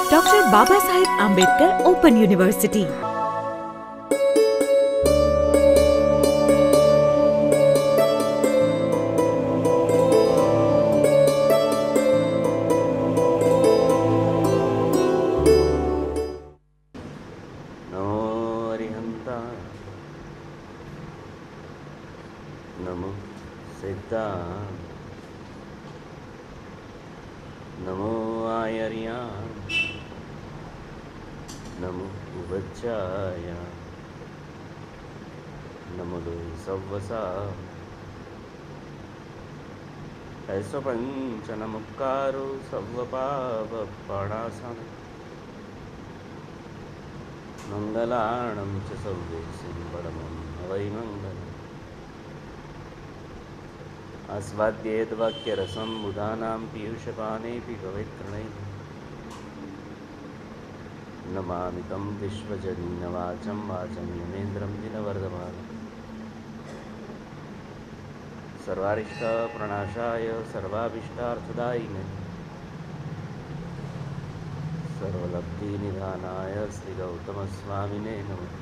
Doctor Baba Saheb Ambedkar open university. नमो सिद्धा, नमो आयर्या, नमो उवज्जाय, नमो सव्वसा, ऐसो पंच नमस्कारो सव्वपावपणासन, मंगलाणं च सव्वेसिं परमं वै मंगलम्। आस्वाद्येद्वाक्यरसं बुधानां पीयूषपानेऽपि पवित्रणैः नमामि तं विश्वजनीनवाचं वाचं यमेन्द्रं दिनवर्धमानं। सर्वारिष्टप्रणाशाय सर्वाभीष्टार्थदायिने सर्वलब्धिनिधानाय श्रीगौतमस्वामिने नमः।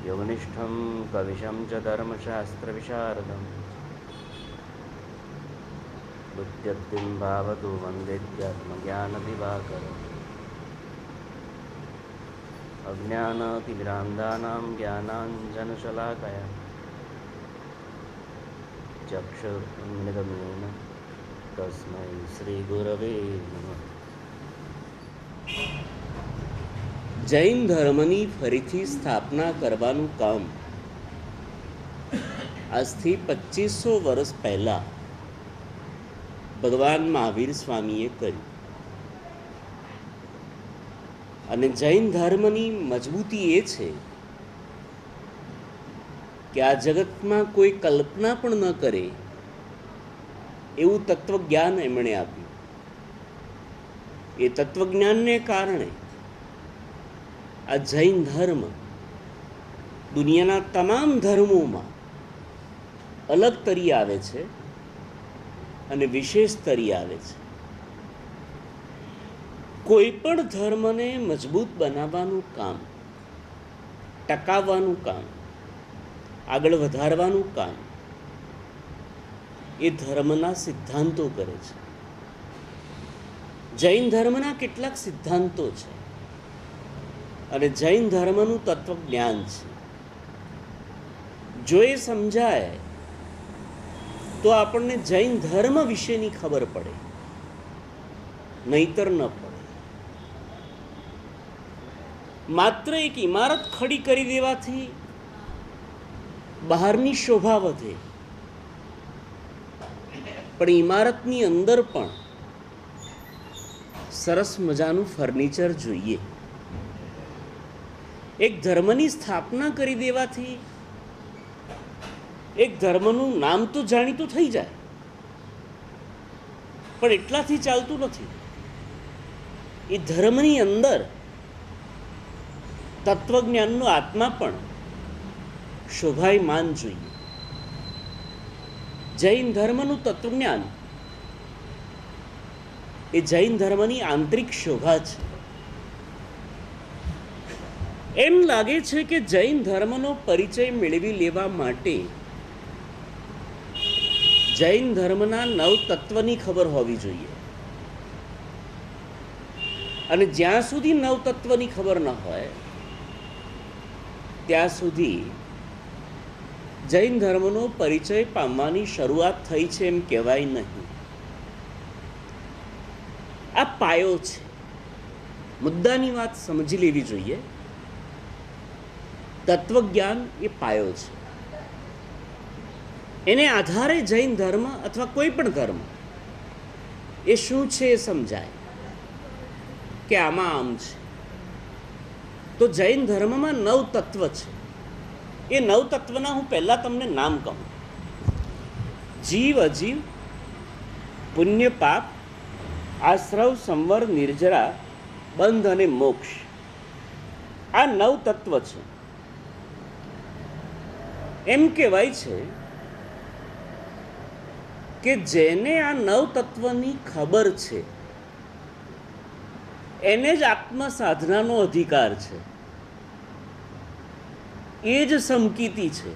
योगनिष्ठं कविशं च धर्मशास्त्रविशारदं बुद्ध्यत्तिं भावतु वन्देत्यात्मज्ञानदिवाकरम्। अज्ञानतिमिरान्धानां ज्ञानाञ्जनशलाकया चक्षुरुन्मिलितं तस्मै श्रीगुरवे नमः। जैन धर्मनी फरीथी स्थापना करवानुं काम આજથી 2500 વર્ષ પહેલા ભગવાન મહાવીર સ્વામીએ કર્યું અને જૈન ધર્મની મજબૂતી એ છે કે આ જગતમાં કોઈ કલ્પના પણ ન કરે એવું તત્વજ્ઞાન એમણે આપ્યું। એ તત્વજ્ઞાનને કારણે આ જૈન ધર્મ દુનિયાના તમામ ધર્મોમાં અલગ તરી આવે છે અને વિશેષ તરી આવે છે। કોઈ પણ ધર્મને મજબૂત બનાવવાનું કામ, ટકાવવાનું કામ, આગળ વધારવાનું કામ એ ધર્મના સિદ્ધાંતો કરે છે। જૈન ધર્મના કેટલાક સિદ્ધાંતો છે અને જૈન ધર્મનું તત્વજ્ઞાન છે। જો એ સમજાય તો આપણને જૈન ધર્મ વિશેની ખબર પડે, નહીતર ન પડે। માત્ર એક ઇમારત ખડી કરી દેવાથી બહારની શોભા વધે, પણ ઇમારતની અંદર પણ સરસ મજાનું ફર્નિચર જોઈએ। એક ધર્મની સ્થાપના કરી દેવાથી એક ધર્મનું નામ તો જાણીતું થઈ જાય, પણ એટલાથી ચાલતું નથી। એ ધર્મની અંદર તત્વજ્ઞાનનો આત્મા પણ શોભાયમાન જોઈએ। જૈન ધર્મનું તત્વજ્ઞાન એ જૈન ધર્મની આંતરિક શોભા છે। એમ લાગે છે કે જૈન ધર્મનો પરિચય મેળવી લેવા માટે જૈન ધર્મના 9 તત્વની ખબર હોવી જોઈએ, અને જ્યાં સુધી 9 તત્વની ખબર ન હોય ત્યાં સુધી જૈન ધર્મનો પરિચય પામવાની શરૂઆત થઈ છે એમ કહેવાય નહીં। આ પાયો છે, મુદ્દાની વાત સમજી લેવી જોઈએ। તત્વજ્ઞાન એ પાયો છે, એને આધારે જૈન ધર્મ અથવા કોઈ પણ ધર્મ એ શું છે એ સમજાય કે આમાં આમ છે। તો જૈન ધર્મમાં 9 તત્વ છે। એ 9 તત્વના હું પહેલા તમને નામ કહું: જીવ, અજીવ, પુણ્ય, પાપ, આશ્રવ, સંવર, નિર્જરા, બંધ અને મોક્ષ। આ 9 તત્વ છે। એમ કહેવાય છે કે જેને આ 9 તત્વની ખબર છે એને જ આત્મ સાધનાનો અધિકાર છે, એ જ સમકીતી છે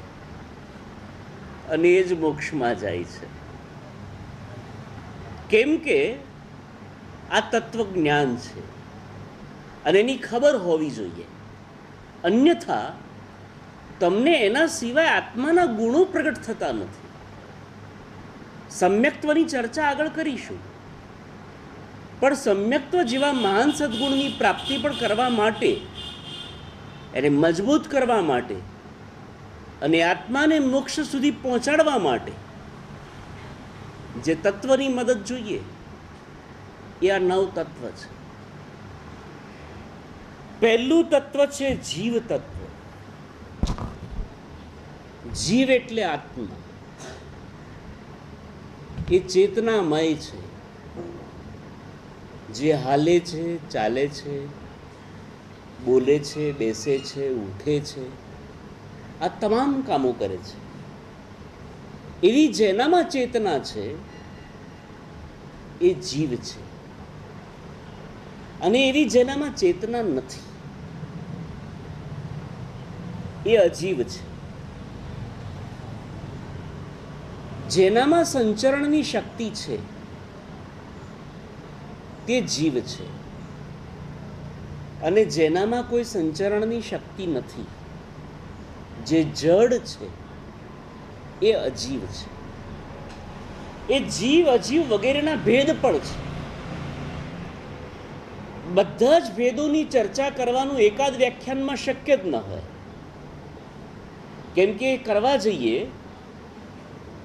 અને એ જ મોક્ષમાં જાય છે. કેમ કે આ તત્વજ્ઞાન છે અને એની ખબર હોવી જોઈએ. અન્યથા તમને એના સિવાય આત્માના ગુણો પ્રગટ થતા નથી. સમ્યક્ત્વની ચર્ચા આગળ કરીશું, પણ સમ્યક્ત્વ જેવા મહાન સદ્ગુણની પ્રાપ્તિ પણ કરવા માટે, એને મજબૂત કરવા માટે અને આત્માને મોક્ષ સુધી પહોંચાડવા માટે જે તત્વની મદદ જોઈએ એ આ 9 તત્વ છે. પહેલું તત્વ છે જીવ તત્વ. જીવ એટલે આત્મા. એ ચેતનામય છે, જે હાલે છે, ચાલે છે, બોલે છે, બેસે છે, ઉઠે છે, આ તમામ કામો કરે છે. એવી જેનામાં ચેતના છે એ જીવ છે, અને એવી જેનામાં ચેતના નથી એ અજીવ છે. જેનામાં સંચરણની શક્તિ છે તે જીવ છે, અને જેનામાં કોઈ સંચરણની શક્તિ નથી, જે જડ છે, એ અજીવ છે. એ જીવ અજીવ વગેરેના ભેદ પણ છે. બધા જ ભેદોની ચર્ચા કરવાનું એકાદ વ્યાખ્યાનમાં શક્ય જ ન હોય, કેમ કે કરવા જઈએ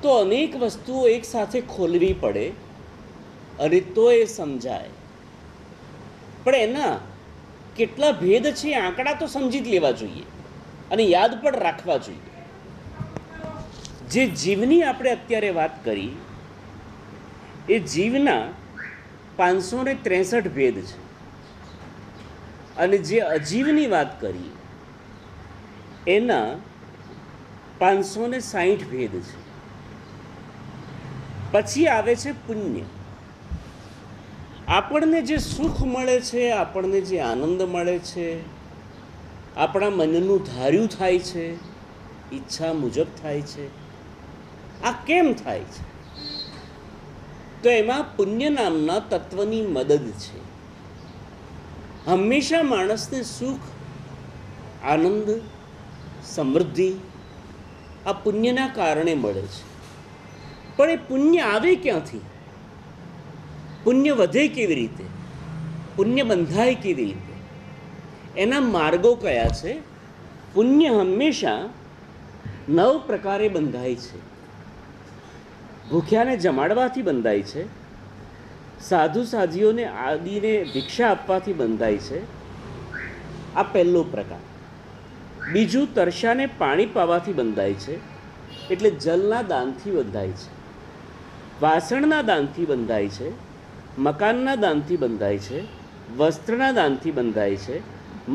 તો અનેક વસ્તુઓ એક સાથે ખોલવી પડે અને તો એ સમજાય. પણ એના કેટલા ભેદ છે એ આંકડા તો સમજી જ લેવા જોઈએ અને યાદ પણ રાખવા જોઈએ. જે જીવની આપણે અત્યારે વાત કરી એ જીવના 563 ભેદ છે, અને જે અજીવની વાત કરી એના 560 ભેદ છે. પછી આવે છે પુણ્ય. આપણને જે સુખ મળે છે, આપણને જે આનંદ મળે છે, આપણા મનનું ધાર્યું થાય છે, ઈચ્છા મુજબ થાય છે, આ કેમ થાય છે? તો એમાં પુણ્ય નામના તત્વની મદદ છે. હંમેશા માણસને સુખ, આનંદ, સમૃદ્ધિ આ પુણ્યના કારણે મળે છે. પણ એ પુણ્ય આવે ક્યાંથી? પુણ્ય વધે કેવી રીતે? પુણ્ય બંધાય કેવી રીતે? એના માર્ગો કયા છે? પુણ્ય હંમેશા 9 પ્રકારે બંધાય છે. ભૂખ્યાને જમાડવાથી બંધાય છે, સાધુ સાધ્વીઓને આદિને ભિક્ષા આપવાથી બંધાય છે, આ પહેલો પ્રકાર. બીજું, તરસાને પાણી પાવાથી બંધાય છે, એટલે જલના દાનથી બંધાય છે. વાસણના દાનથી બંધાય છે, મકાનના દાનથી બંધાય છે, વસ્ત્રના દાનથી બંધાય છે,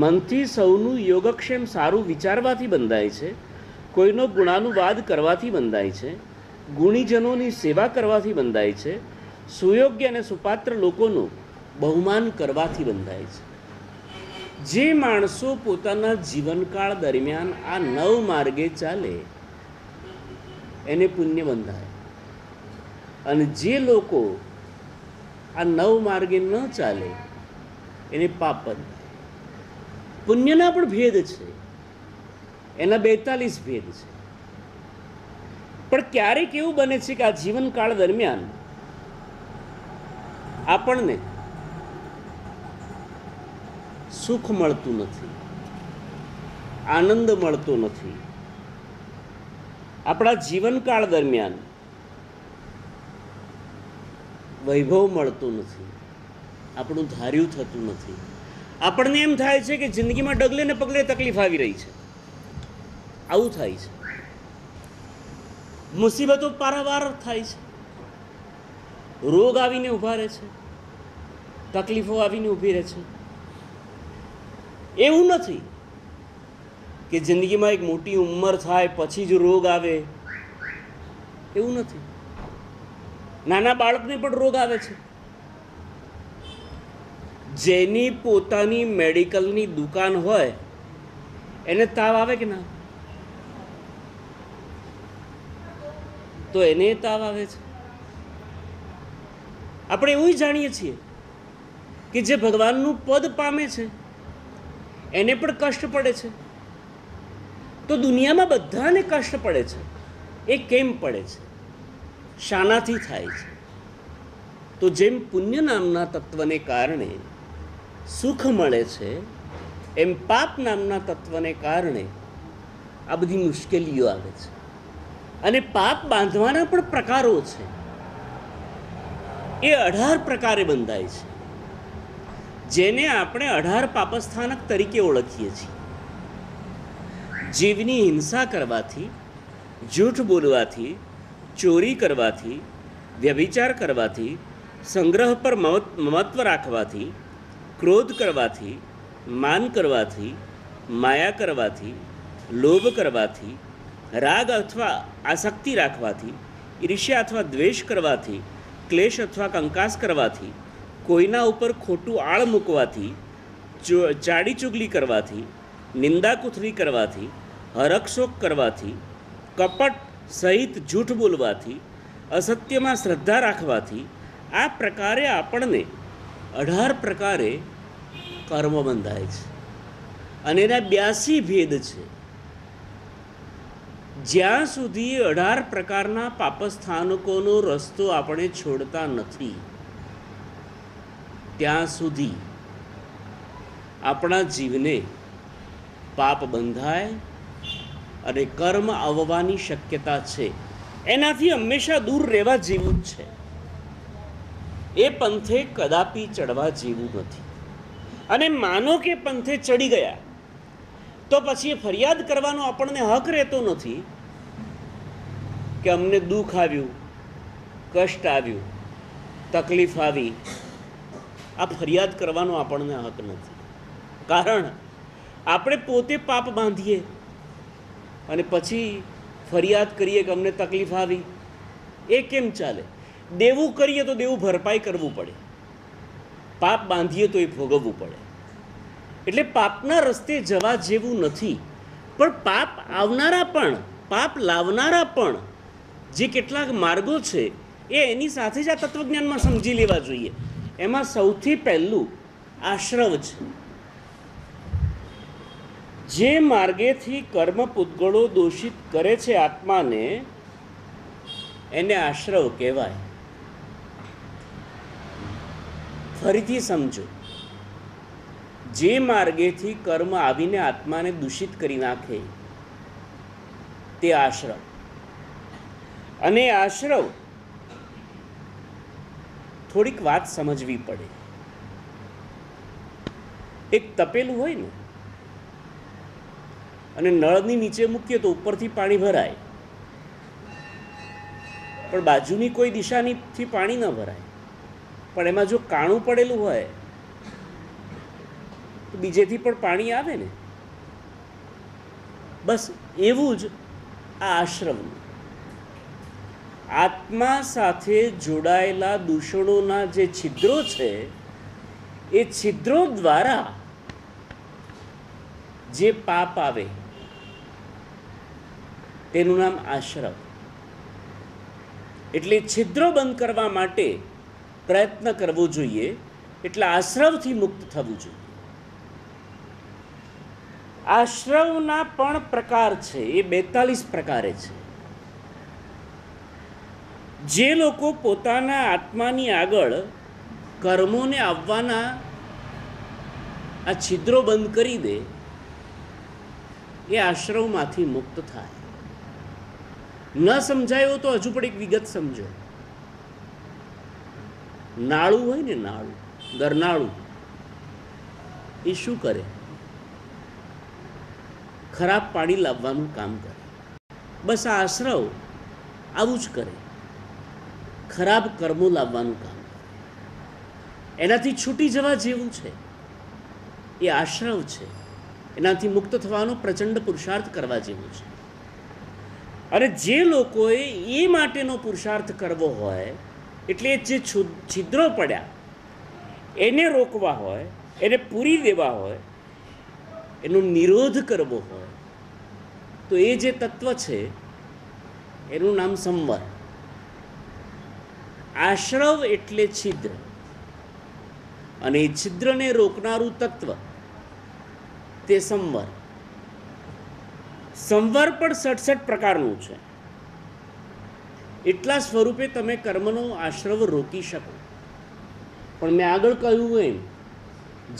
મનથી સૌનું યોગક્ષેમ સારું વિચારવાથી બંધાય છે, કોઈનો ગુણાનુવાદ કરવાથી બંધાય છે, ગુણીજનોની સેવા કરવાથી બંધાય છે, સુયોગ્ય અને સુપાત્ર લોકોનું બહુમાન કરવાથી બંધાય છે. જે માણસો પોતાના જીવનકાળ દરમિયાન આ 9 માર્ગે ચાલે એને પુણ્ય બંધાય, અને જે લોકો આ 9 માર્ગે ન ચાલે એને પાપ બંધાય. પુણ્યના પણ ભેદ છે, એના 42 ભેદ છે. પણ ક્યારેક એવું બને છે કે આ જીવનકાળ દરમિયાન આપણને સુખ મળતું નથી, આનંદ મળતો નથી. આપણા જીવનકાળ દરમિયાન વૈભવ મળતો નથી, આપણું ધાર્યું થતું નથી. આપણને એમ થાય છે કે જિંદગીમાં ડગલે ને પગલે તકલીફ આવી રહી છે. આવું થાય છે. મુસીબતો પારાવાર થાય છે, રોગ આવીને ઊભા રહે છે, તકલીફો આવીને ઊભી રહે છે. એવું નથી કે જિંદગીમાં એક મોટી ઉંમર થાય પછી જ રોગ આવે, એવું નથી. નાના બાળકને પણ રોગ આવે છે. જેની પોતાની મેડિકલની દુકાન હોય એને તાવ આવે કે ના? તો એને તાવ આવે છે. આપણે એવું જાણીએ છીએ કે જે ભગવાનનું પદ પામે છે એને પણ કષ્ટ પડે છે. તો દુનિયામાં બધાને કષ્ટ પડે છે. એ કેમ પડે છે? શાનાથી થાય છે? તો જેમ પુણ્ય નામના તત્વને કારણે સુખ મળે છે, એમ પાપ નામના તત્વને કારણે આ બધી મુશ્કેલીઓ આવે છે. અને પાપ બાંધવાના પણ પ્રકારો છે. એ 18 પ્રકારે બંધાય છે, જેને આપણે 18 પાપસ્થાનક તરીકે ઓળખીએ છીએ. જીવની હિંસા કરવાથી, જૂઠ બોલવાથી, ચોરી કરવાથી, વ્યભિચાર કરવાથી, સંગ્રહ પર મમત્વ રાખવાથી, ક્રોધ કરવાથી, માન કરવાથી, માયા કરવાથી, લોભ કરવાથી, રાગ અથવા આસક્તિ રાખવાથી, ઈર્ષ્યા અથવા દ્વેષ કરવાથી, ક્લેશ અથવા કંકાસ કરવાથી, કોઈના ઉપર ખોટું આળ મૂકવાથી, ચાડી ચુગલી કરવાથી, નિંદા કુથરી કરવાથી, હરકશોક કરવાથી, કપટ સહિત જૂઠ બોલવાથી, અસત્યમાં શ્રદ્ધા રાખવાથી, આ પ્રકારે આપણને 18 પ્રકારે કર્મ બંધાય છે. અને એના 82 ભેદ છે. જ્યાં સુધી 18 પ્રકારના પાપસ્થાનકોનો રસ્તો આપણે છોડતા નથી, ત્યાં સુધી આપણા જીવને પાપ બંધાય અને કર્મ આવવાની શક્યતા છે. એનાથી હંમેશા દૂર રહેવા જેવું જ છે. એ પંથે કદાપી ચડવા જેવું નથી. અને માનો કે પંથે ચડી ગયા તો પછી એ ફરિયાદ કરવાનો આપણને હક રહેતો નથી કે અમને દુઃખ આવ્યું, કષ્ટ આવ્યું, તકલીફ આવી. આ ફરિયાદ કરવાનો આપણને હક નથી. કારણ આપણે પોતે પાપ બાંધીએ અને પછી ફરિયાદ કરીએ કે અમને તકલીફ આવી. એ કેમ ચાલે? દેવું કરીએ તો દેવું ભરપાઈ કરવું પડે, પાપ બાંધીએ તો એ ભોગવવું પડે. એટલે પાપના રસ્તે જવા જેવું નથી. પણ પાપ આવનારા પણ, પાપ લાવનારા પણ જે કેટલાક માર્ગો છે એ એની સાથે જ આ તત્વજ્ઞાનમાં સમજી લેવા જોઈએ. એમાં સૌથી પહેલું આશ્રવ છે. જે માર્ગેથી કર્મ પૂતગળો દોષિત કરે છે આત્માને, એને આશ્રવ કહેવાય. ફરીથી સમજો. જે માર્ગેથી કર્મ આવીને આત્માને દૂષિત કરી નાખે તે આશ્રવ. અને આશ્રવ થોડીક વાત સમજવી પડે. એક તપેલું હોય ને, અને નળની નીચે મૂકીએ તો ઉપરથી પાણી ભરાય, પણ બાજુની કોઈ દિશાથી પાણી ન ભરાય. પણ એમાં જો કાણું પડેલું હોય તો બીજેથી પણ પાણી આવે ને. બસ એવું જ આ આશ્રમનું. આત્મા સાથે જોડાયેલા દૂષણોના જે છિદ્રો છે, એ છિદ્રો દ્વારા જે પાપ આવે તેનું નામ આશ્રવ. એટલે છિદ્રો બંધ કરવા માટે પ્રયત્ન કરવો જોઈએ. એટલે આશ્રવથી મુક્ત થવું જોઈએ. આશ્રવના પણ પ્રકાર છે. એ 42 પ્રકારે છે. જે લોકો પોતાના આત્માની આગળ કર્મોને આવવાના આ છિદ્રો બંધ કરી દે, એ આશ્રવમાંથી મુક્ત થાય. ન સમજાયો તો હજુ પણ એક વિગત સમજો. નાળું હોય ને, નાળું, ગરનાળું, એ શું કરે? ખરાબ પાણી લાવવાનું કામ કરે. બસ આ આશ્રવ આવું જ કરે. ખરાબ કર્મો લાવવાનું કામ કરે. એનાથી છૂટી જવા જેવું છે. એ આશ્રવ છે. એનાથી મુક્ત થવાનો પ્રચંડ પુરુષાર્થ કરવા જેવું છે. અને જે લોકોએ એ માટેનો પુરુષાર્થ કરવો હોય, એટલે જે છિદ્રો પડ્યા એને રોકવા હોય, એને પૂરી દેવા હોય, એનો નિરોધ કરવો હોય, તો એ જે તત્વ છે એનું નામ સંવર. આશ્રવ એટલે છિદ્ર, અને એ છિદ્રને રોકનારું તત્વ તે સંવર. સંવર પણ 67 પ્રકારનું છે. એટલા સ્વરૂપે તમે કર્મનો આશ્રવ રોકી શકો. પણ મેં આગળ કહ્યું એમ,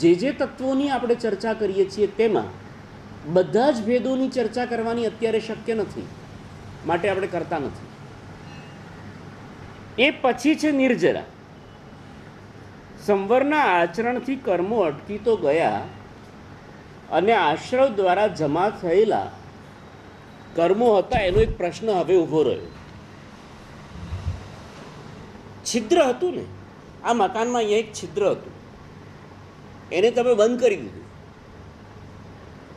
જે જે તત્વોની આપણે ચર્ચા કરીએ છીએ તેમાં બધા જ ભેદોની ચર્ચા કરવાની અત્યારે શક્ય નથી, માટે આપણે કરતા નથી. એ પછી છે નિર્જરા. સંવરના આચરણથી કર્મો અટકી તો ગયા, અને આશ્રવ દ્વારા જમા થયેલા કર્મો હતા એનો એક પ્રશ્ન હવે ઊભો રહ્યો. છિદ્ર હતું ને, આ મકાનમાં અહીંયા એક છિદ્ર હતું, એને તમે બંધ કરી દીધું,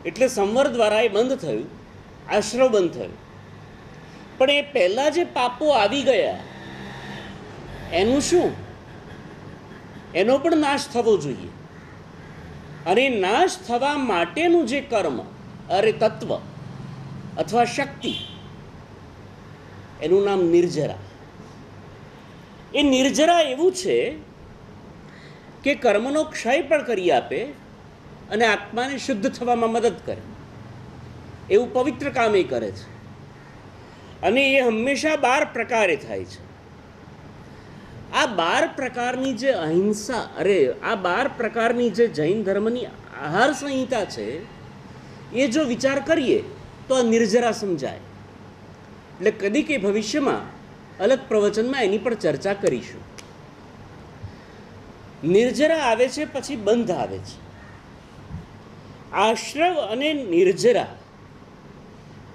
એટલે સંવર દ્વારા એ બંધ થયું, આશ્રવ બંધ થયું. પણ એ પહેલા જે પાપો આવી ગયા એનું શું? એનો પણ નાશ થવો જોઈએ. અને નાશ થવા માટેનું જે કર્મ, અરે તત્વ અથવા શક્તિ, એનું નામ નિર્જરા. એ નિર્જરા એવું છે કે કર્મનો ક્ષય પણ કરી આપે અને આત્માને શુદ્ધ થવામાં મદદ કરે, એવું પવિત્ર કામ એ કરે છે. અને એ હંમેશા 12 પ્રકારે થાય છે. આ 12 પ્રકારની જે અહિંસા, આ 12 પ્રકારની જે જૈન ધર્મની આહાર સંહિતા છે, એ જો વિચાર કરીએ તો આ નિર્જરા સમજાય. એટલે કદી કે ભવિષ્યમાં અલગ પ્રવચનમાં એની પણ ચર્ચા કરીશું. નિર્જરા આવે છે, પછી બંધ આવે છે. આશ્રવ અને નિર્જરા,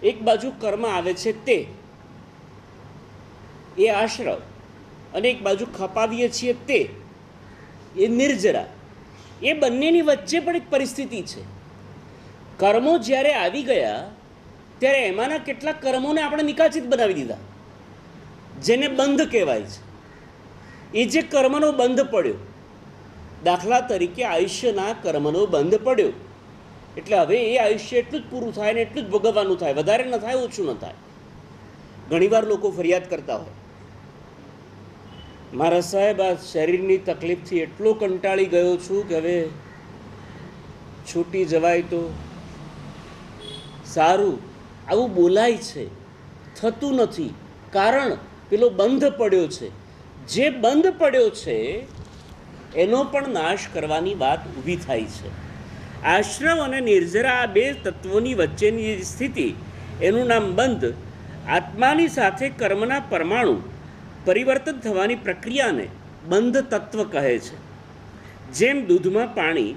એક બાજુ કર્મ આવે છે તે, એ આશ્રવ, અને એક બાજુ ખપાવીએ છીએ તે, એ નિર્જરા. એ બંનેની વચ્ચે પણ એક પરિસ્થિતિ છે. કર્મો જ્યારે આવી ગયા ત્યારે એમાંના કેટલાક કર્મોને આપણે નિકાચિત બનાવી દીધા, જેને બંધ કહેવાય છે. એ જે કર્મનો બંધ પડ્યો, દાખલા તરીકે આયુષ્યના કર્મનો બંધ પડ્યો, એટલે હવે એ આયુષ્ય એટલું જ પૂરું થાય ને એટલું જ ભોગવવાનું થાય, વધારે ન થાય, ઓછું ન થાય. ઘણીવાર લોકો ફરિયાદ કરતા હોય, મારા સાહેબ આ શરીરની તકલીફથી એટલો કંટાળી ગયો છું કે હવે છૂટી જવાય તો સારું. આવું બોલાય છે, થતું નથી, કારણ પેલો બંધ પડ્યો છે. જે બંધ પડ્યો છે એનો પણ નાશ કરવાની વાત ઊભી થાય છે. આશ્રવ અને નિર્જરા, આ 2 તત્વોની વચ્ચેની સ્થિતિ, એનું નામ બંધ. આત્માની સાથે કર્મના પરમાણુ પરિવર્તન થવાની પ્રક્રિયાને બંધ તત્વ કહે છે. જેમ દૂધમાં પાણી,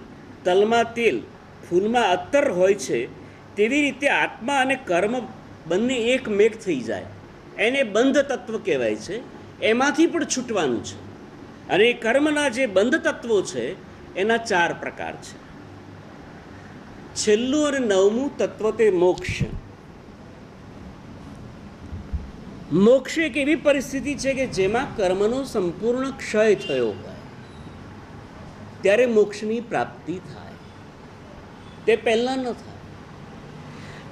તલમાં તેલ, ફૂલમાં અત્તર હોય છે, તેવી રીતે આત્મા અને કર્મ બંને એક મેક થઈ જાય, એને બંધ તત્વ કહેવાય છે. એમાંથી પણ છૂટવાનું છે. અને એ કર્મના જે બંધ તત્વો છે એના 4 પ્રકાર છે. છેલ્લું અને 9મું તત્વ તે મોક્ષ. મોક્ષ એક એવી પરિસ્થિતિ છે કે જેમાં કર્મનો સંપૂર્ણ ક્ષય થયો હોય ત્યારે મોક્ષની પ્રાપ્તિ થાય, તે પહેલાં ન થાય.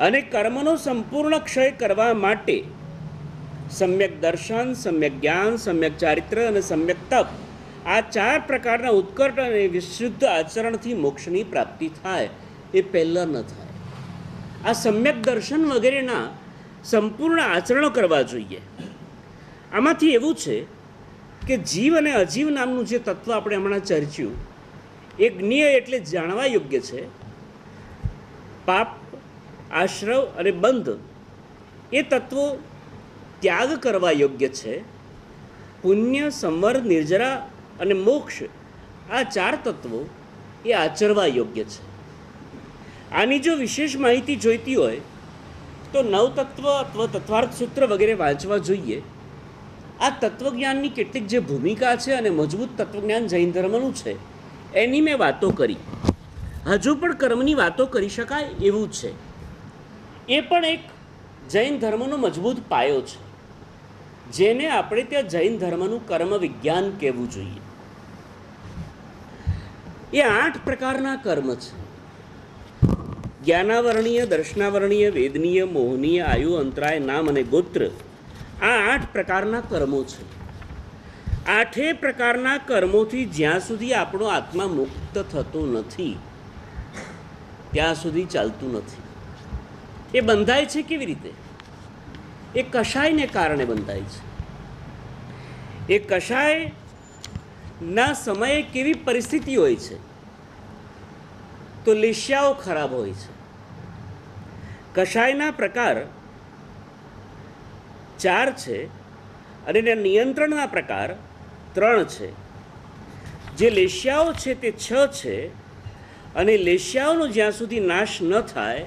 અને કર્મનો સંપૂર્ણ ક્ષય કરવા માટે સમ્યક દર્શન, સમ્યક જ્ઞાન, સમ્યક ચારિત્ર અને સમ્યક તપ, આ 4 પ્રકારના ઉત્કટ અને વિશુદ્ધ આચરણથી મોક્ષની પ્રાપ્તિ થાય, એ પહેલાં ન થાય. આ સમ્યક દર્શન વગેરેના સંપૂર્ણ આચરણો કરવા જોઈએ. આમાંથી એવું છે કે જીવ અને અજીવ નામનું જે તત્વ આપણે હમણાં ચર્ચ્યું, એ જ્ઞેય એટલે જાણવા યોગ્ય છે. પાપ, આશ્રવ અને બંધ, એ તત્વો ત્યાગ કરવા યોગ્ય છે. પુણ્ય, સંવર, નિર્જરા અને મોક્ષ, આ 4 તત્વો એ આચરવા યોગ્ય છે. આની જો વિશેષ માહિતી જોઈતી હોય તો 9 તત્વ અથવા તત્વાર્થ સૂત્ર વગેરે વાંચવા જોઈએ. આ તત્વજ્ઞાનની કેટલીક જે ભૂમિકા છે અને મજબૂત તત્વજ્ઞાન જૈન ધર્મનું છે એની મેં વાતો કરી. હજુ પણ કર્મની વાતો કરી શકાય એવું છે. એ પણ એક જૈન ધર્મનો મજબૂત પાયો છે, જેને આપણે ત્યાં જૈન ધર્મનું કર્મ વિજ્ઞાન કહેવું જોઈએ. એ 8 પ્રકારના કર્મ છે. જ્ઞાનાવરણીય, દર્શનાવરણીય, વેદનીય, મોહનીય, આયુ, અંતરાય, નામ અને ગોત્ર, આ 8 પ્રકારના કર્મો છે. 8 પ્રકારના કર્મોથી જ્યાં સુધી આપણો આત્મા મુક્ત થતો નથી ત્યાં સુધી ચાલતું નથી. એ બંધાય છે કેવી રીતે? એ કષાયને કારણે બંધાય છે. એ કષાયના સમયે કેવી પરિસ્થિતિ હોય છે? તો લેશ્યાઓ ખરાબ હોય છે. કષાયના પ્રકાર 4 છે અને એના નિયંત્રણના પ્રકાર 3 છે. જે લેશ્યાઓ છે તે 6 છે અને લેશ્યાઓનો જ્યાં સુધી નાશ ન થાય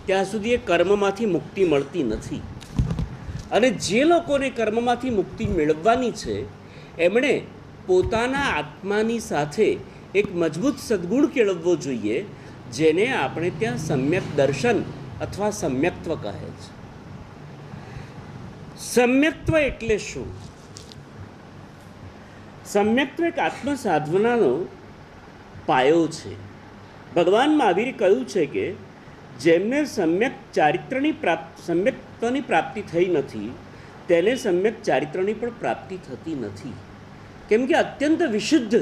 ત્યાં સુધી એ કર્મમાંથી મુક્તિ મળતી નથી. અને જે લોકોને કર્મમાંથી મુક્તિ મેળવવાની છે એમણે પોતાના આત્માની સાથે એક મજબૂત સદ્ગુણ કેળવવો જોઈએ, જેને આપણે ત્યાં સમ્યક દર્શન અથવા સમ્યક્ત્વ કહે છે. સમ્યક્ત્વ એટલે શું? સમ્યક્ત્વ એક આત્મ સાધનાનો પાયો છે. ભગવાન મહાવીરે કહ્યું છે કે જેમને સમ્યક સમ્યક્ત્વની પ્રાપ્તિ થઈ નથી તેને સમ્યક ચારિત્રની પણ પ્રાપ્તિ થતી નથી. કેમ કે અત્યંત વિશુદ્ધ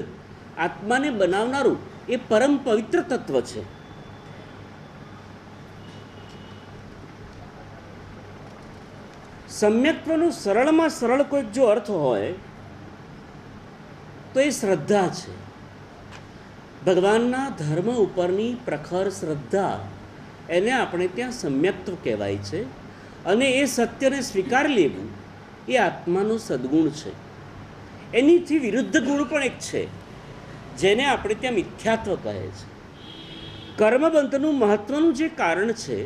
આત્માને બનાવનારું એ પરમ પવિત્ર તત્વ છે. સમ્યક્ત્વનો સરળમાં સરળ કોઈક જો અર્થ હોય તો એ શ્રદ્ધા છે. ભગવાનના ધર્મ ઉપરની પ્રખર શ્રદ્ધા, એને આપણે ત્યાં સમ્યક્ત્વ કહેવાય છે. અને એ સત્યને સ્વીકાર લેવું એ આત્માનો સદ્ગુણ છે. એનીથી વિરુદ્ધ ગુણ પણ એક છે જેને આપણે ત્યાં મિથ્યાત્વ કહે છે. કર્મબંધનું મહત્વનું જે કારણ છે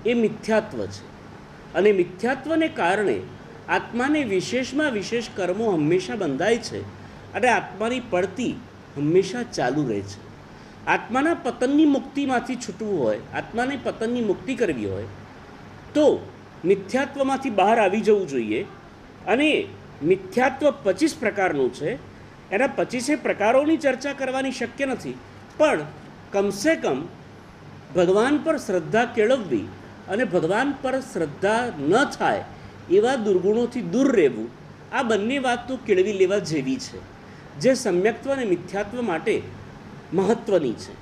એ મિથ્યાત્વ છે. અને મિથ્યાત્વને કારણે આત્માને વિશેષમાં વિશેષ કર્મો હંમેશા બંધાય છે અને આત્માની પડતી હંમેશા ચાલુ રહે છે. આત્માના પતનની મુક્તિમાંથી છૂટવું હોય, આત્માને પતનની મુક્તિ કરવી હોય તો મિથ્યાત્વમાંથી બહાર આવી જવું જોઈએ. અને મિથ્યાત્વ 25 પ્રકારનું છે. એના 25 પ્રકારોની ચર્ચા કરવાની શક્ય નથી, પણ કમસે કમ ભગવાન પર શ્રદ્ધા કેળવવી અને ભગવાન પર શ્રદ્ધા ન થાય એવા દુર્ગુણોથી દૂર રહેવું, આ બંને વાત તો કેળવી લેવા જેવી છે, જે સમ્યક્ત્વ અને મિથ્યાત્વ માટે મહત્ત્વની છે.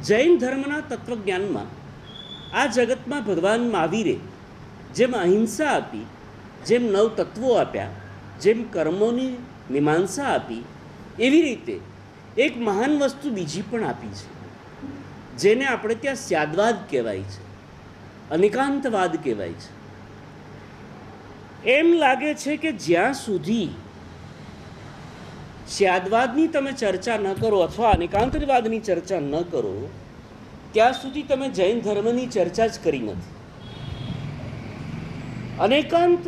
જૈન ધર્મના તત્વજ્ઞાનમાં આ જગતમાં ભગવાન મહાવીરે જેમ અહિંસા આપી, જેમ 9 તત્વો આપ્યા, જેમ કર્મોની મીમાંસા આપી, એવી રીતે એક મહાન વસ્તુ બીજી પણ આપી છે, જેને આપણે ત્યાં સ્યાદવાદ કહેવાય છે, અનેકાંતવાદ કહેવાય છે. એમ લાગે છે કે જ્યાં સુધી સ્યાદવાદની તમે ચર્ચા ન કરો અથવા અનેકાંતવાદની ચર્ચા ન કરો ત્યાં સુધી તમે જૈન ધર્મની ચર્ચા જ કરી નથી. અનેકાંત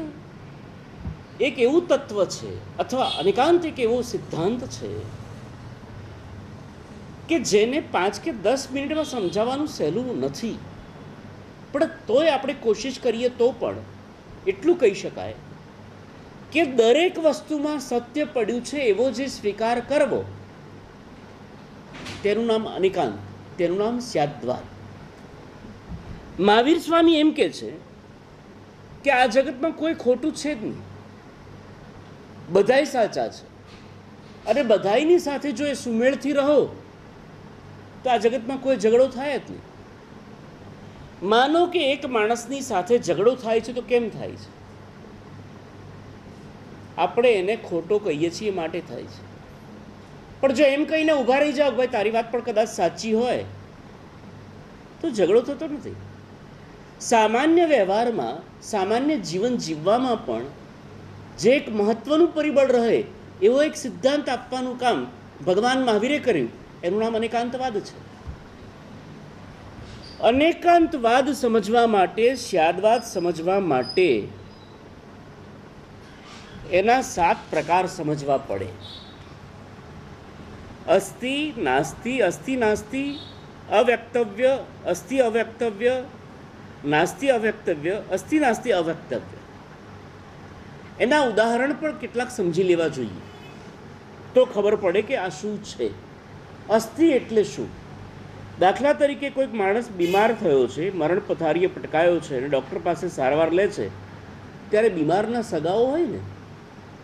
એક એવું તત્વ છે અથવા અનેકાંત એક એવો સિદ્ધાંત છે કે જેને 5 કે 10 મિનિટમાં સમજાવવાનું સહેલું નથી. પણ તોય આપણે કોશિશ કરીએ તો પણ એટલું કહી શકાય કે દરેક વસ્તુમાં સત્ય પડ્યું છે એવો જે સ્વીકાર કરવો, તેનું નામ અનેકાંત, તેનું નામ સ્યાદવાદ. મહાવીર સ્વામી એમ કે છે કે આ જગતમાં કોઈ ખોટું છે જ નહીં, બધાય સાચા છે. અને બધાયની સાથે જો એ સુમેળથી રહો તો આ જગતમાં કોઈ ઝઘડો થાય જ નહીં. માનો કે એક માણસની સાથે ઝઘડો થાય છે તો કેમ થાય છે? આપણે એને ખોટો કહીએ છીએ માટે થાય છે. પણ જો એમ કહીને ઊભા રહી જાઓ, ભાઈ તારી વાત પણ કદાચ સાચી હોય, તો ઝઘડો થતો નથી. સામાન્ય વ્યવહારમાં, સામાન્ય જીવન જીવવામાં પણ જે એક મહત્વનું પરિબળ રહે એવો એક સિદ્ધાંત આપવાનું કામ ભગવાન મહાવીરે કર્યું, એનું નામ અનેકાંતવાદ છે. અનેકાંતવાદ સમજવા માટે, સ્યાદવાદ સમજવા માટે એના 7 પ્રકાર સમજવા પડે. અસ્થિ નાસ્તિ, અસ્થિ નાસ્તિ, અવ્યક્તવ્ય, અસ્થિ અવ્યક્તવ્ય, નાસ્તિ અવ્યક્તવ્ય, અસ્થિ નાસ્તિ અવ્યક્તવ્ય. એના ઉદાહરણ પણ કેટલાક સમજી લેવા જોઈએ. તો તો ખબર પડે કે આ શું છે. અસ્થિ એટલે શું? દાખલા તરીકે કોઈક માણસ બીમાર થયો છે, મરણ પથારીએ પટકાયો છે અને ડૉક્ટર પાસે સારવાર લે છે, ત્યારે બીમારના સગાઓ હોય ને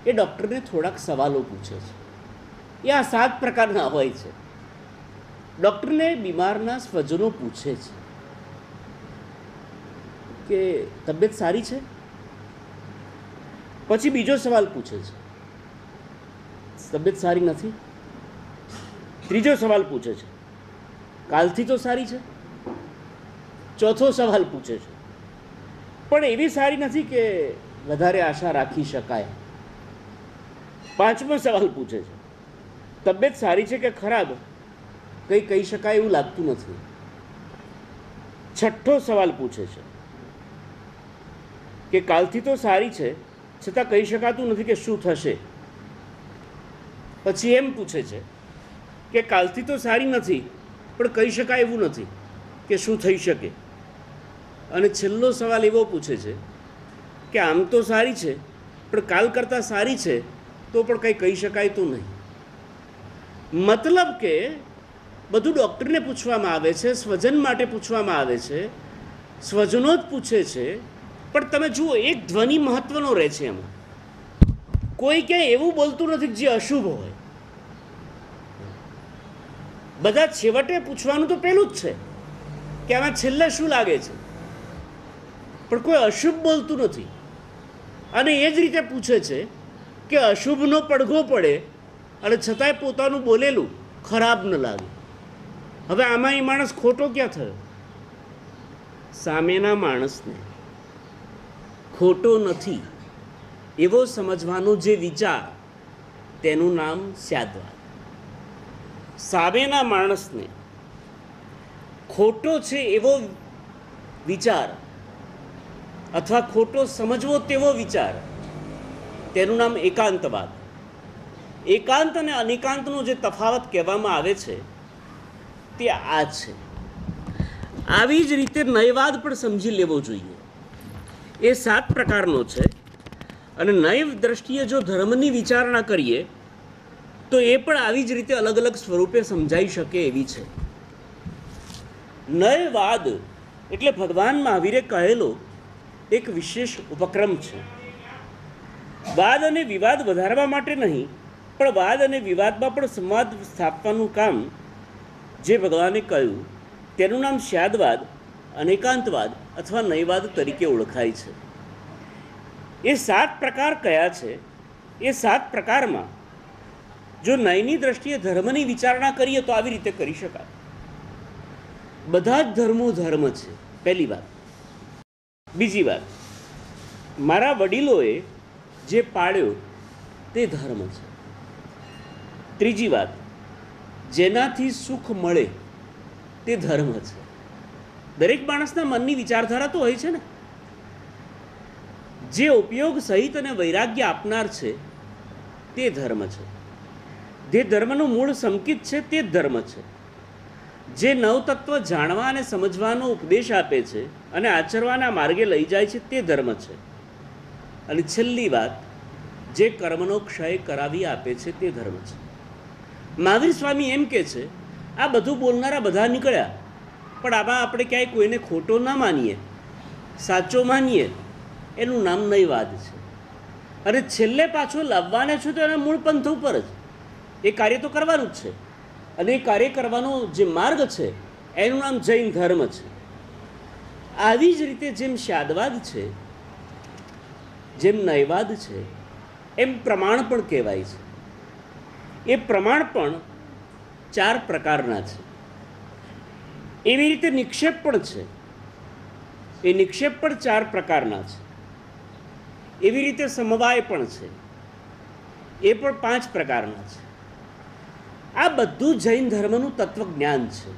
એ ડૉક્ટરને થોડાક સવાલો પૂછે છે. એ આ 7 પ્રકારના હોય છે. ડૉક્ટરને બીમારના સ્વજનો પૂછે છે કે તબિયત સારી છે? પછી બીજો સવાલ પૂછે છે, તબિયત સારી નથી? ત્રીજો સવાલ પૂછે છે, કાલથી તો સારી છે? ચોથો સવાલ પૂછે છે, પણ એવી સારી નથી કે વધારે આશા રાખી શકાય. પાંચમો સવાલ પૂછે છે, તબિયત સારી છે કે ખરાબ કંઈ કહી શકાય એવું લાગતું નથી. છઠ્ઠો સવાલ પૂછે છે કે કાલથી તો સારી છે છતાં કહી શકાતું નથી કે શું થશે. પછી એમ પૂછે છે કે કાલથી તો સારી નથી પણ કહી શકાય એવું નથી કે શું થઈ શકે. અને છેલ્લો સવાલ એવો પૂછે છે કે આમ તો સારી છે પણ કાલ કરતાં સારી છે તો પણ કંઈ કહી શકાય તો નહીં. મતલબ કે બધું ડૉક્ટરને પૂછવામાં આવે છે, સ્વજન માટે પૂછવામાં આવે છે, સ્વજનો જ પૂછે છે. પણ તમે જુઓ, એક ધ્વનિ મહત્વનો રહે છે એમાં. કોઈ ક્યાંય એવું બોલતું નથી જે અશુભ હોય. બધા છેવટે પૂછવાનું તો પેલું જ છે કે આમાં છેલ્લે શું લાગે છે, પણ કોઈ અશુભ બોલતું નથી. અને એ જ રીતે પૂછે છે કે અશુભનો પડઘો પડે અને છતાંય પોતાનું બોલેલું ખરાબ ન લાગે. હવે આમાં એ માણસ ખોટો ક્યાં થયો? સામેના માણસને ખોટો નથી એવો સમજવાનો જે વિચાર, તેનું નામ સ્યાદવાદ. સામેના માણસને ખોટો છે એવો વિચાર અથવા ખોટો સમજવો તેવો વિચાર, તેનું નામ એકાંતવાદ. એકાંત અને અનેકાંતનો જે તફાવત કહેવામાં આવે છે તે આ છે. આવી જ રીતે નયવાદ પણ સમજી લેવો જોઈએ. એ 7 પ્રકારનો છે અને નૈવ દ્રષ્ટિએ જો ધર્મની વિચારણા કરીએ તો એ પણ આવી જ રીતે અલગ અલગ સ્વરૂપે સમજાઈ શકે એવી છે. નયવાદ એટલે ભગવાન મહાવીરે કહેલો એક વિશેષ ઉપક્રમ છે. વાદ અને વિવાદ વધારવા માટે નહીં, પણ વાદ અને વિવાદમાં પણ સંવાદ સ્થાપવાનું કામ જે ભગવાને કહ્યું તેનું નામ સ્યાદવાદ, અનેકાંતવાદ અથવા નયવાદ તરીકે ઓળખાય છે. એ 7 પ્રકાર કયા છે? એ 7 પ્રકારમાં જો નયની દ્રષ્ટિએ ધર્મની વિચારણા કરીએ તો આવી રીતે કરી શકાય. બધા જ ધર્મો ધર્મ છે, પહેલી વાત. બીજી વાત, મારા વડીલોએ જે પાળ્યો તે ધર્મ છે. ત્રીજી વાત, જેનાથી સુખ મળે તે ધર્મ છે. દરેક માણસના મનની વિચારધારા તો હોય છે ને. જે ઉપયોગ સહિત અને વૈરાગ્ય આપનાર છે તે ધર્મ છે. જે ધર્મનું મૂળ સંકિત છે તે જ ધર્મ છે. જે નવતત્વ જાણવા અને સમજવાનો ઉપદેશ આપે છે અને આચરવાના માર્ગે લઈ જાય છે તે ધર્મ છે. અને છેલ્લી વાત, જે કર્મનો ક્ષય કરાવી આપે છે તે ધર્મ છે. મહાવીર સ્વામી એમ કહે છે, આ બધું બોલનારા બધા નીકળ્યા, પણ આમાં આપણે ક્યાંય કોઈને ખોટો ના માનીએ, સાચો માનીએ, એનું નામ નયવાદ છે. અને છેલ્લે પાછો લાવવાને છે તો એના મૂળ પંથ ઉપર જ એ કાર્ય તો કરવાનું જ છે. અને એ કાર્ય કરવાનો જે માર્ગ છે એનું નામ જૈન ધર્મ છે. આવી જ રીતે જેમ સ્યાદવાદ છે, જેમ નયવાદ છે, એમ પ્રમાણ પણ કહેવાય છે. એ પ્રમાણ પણ 4 પ્રકારના છે. એવી રીતે નિક્ષેપ પણ છે. એ નિક્ષેપ પણ 4 પ્રકારના છે. એવી રીતે સમવાય પણ છે. એ પણ 5 પ્રકારના છે. આ બધું જૈન ધર્મનું તત્વજ્ઞાન છે.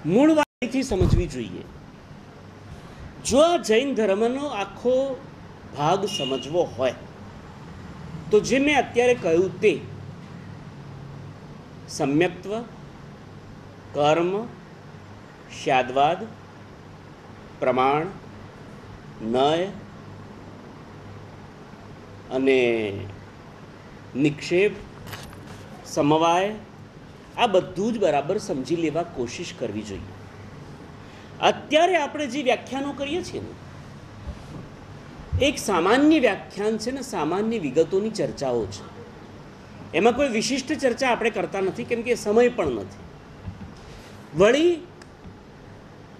મૂળ વાતથી સમજવી જોઈએ. જો આ જૈન ધર્મનો આખો ભાગ સમજવો હોય તો જે મેં અત્યારે કહ્યું તે સમ્યક્ત્વ, કર્મ, સ્યાદવાદ, પ્રમાણ, નય અને નિક્ષેપ, સમવાય આ બધું જ બરાબર સમજી લેવા કોશિશ કરવી જોઈએ. અત્યારે આપણે જે વ્યાખ્યાનો કરીએ છીએ ને, એક સામાન્ય વ્યાખ્યાન છે ને સામાન્ય વિગતોની ચર્ચાઓ છે. એમાં કોઈ વિશિષ્ટ ચર્ચા આપણે કરતા નથી, કેમ કે સમય પણ નથી. વળી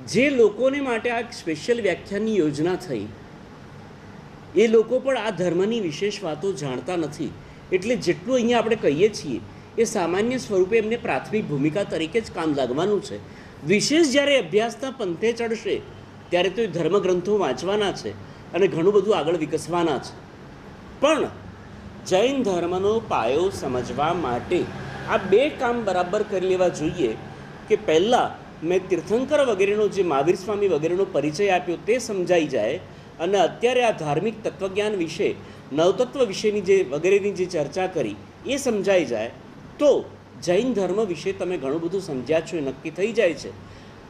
જે લોકોને માટે આ સ્પેશિયલ વ્યાખ્યાનની યોજના થઈ એ લોકો પણ આ ધર્મની વિશેષ વાતો જાણતા નથી. એટલે જેટલું અહીંયા આપણે કહીએ છીએ એ સામાન્ય સ્વરૂપે એમને પ્રાથમિક ભૂમિકા તરીકે જ કામ લાગવાનું છે. વિશેષ જ્યારે અભ્યાસના પંથે ચડશે ત્યારે તો એ ધર્મગ્રંથો વાંચવાના છે અને ઘણું બધું આગળ વિકસવાના છે. પણ જૈન ધર્મનો પાયો સમજવા માટે આ બે કામ બરાબર કરી લેવા જોઈએ કે પહેલાં મેં તીર્થંકર વગેરેનો જે મહાવીર સ્વામી વગેરેનો પરિચય આપ્યો તે સમજાઈ જાય અને અત્યારે આ ધાર્મિક તત્વજ્ઞાન વિશે, નવતત્વ વિશેની જે વગેરેની જે ચર્ચા કરી એ સમજાઈ જાય તો જૈન ધર્મ વિશે તમે ઘણું બધું સમજ્યા છો એ નક્કી થઈ જાય છે.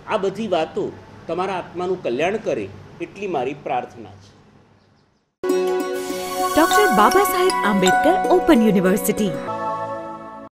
આ બધી વાતો તમારા આત્માનું કલ્યાણ કરે એટલી મારી પ્રાર્થના છે. Doctor Baba Saheb Ambedkar open university.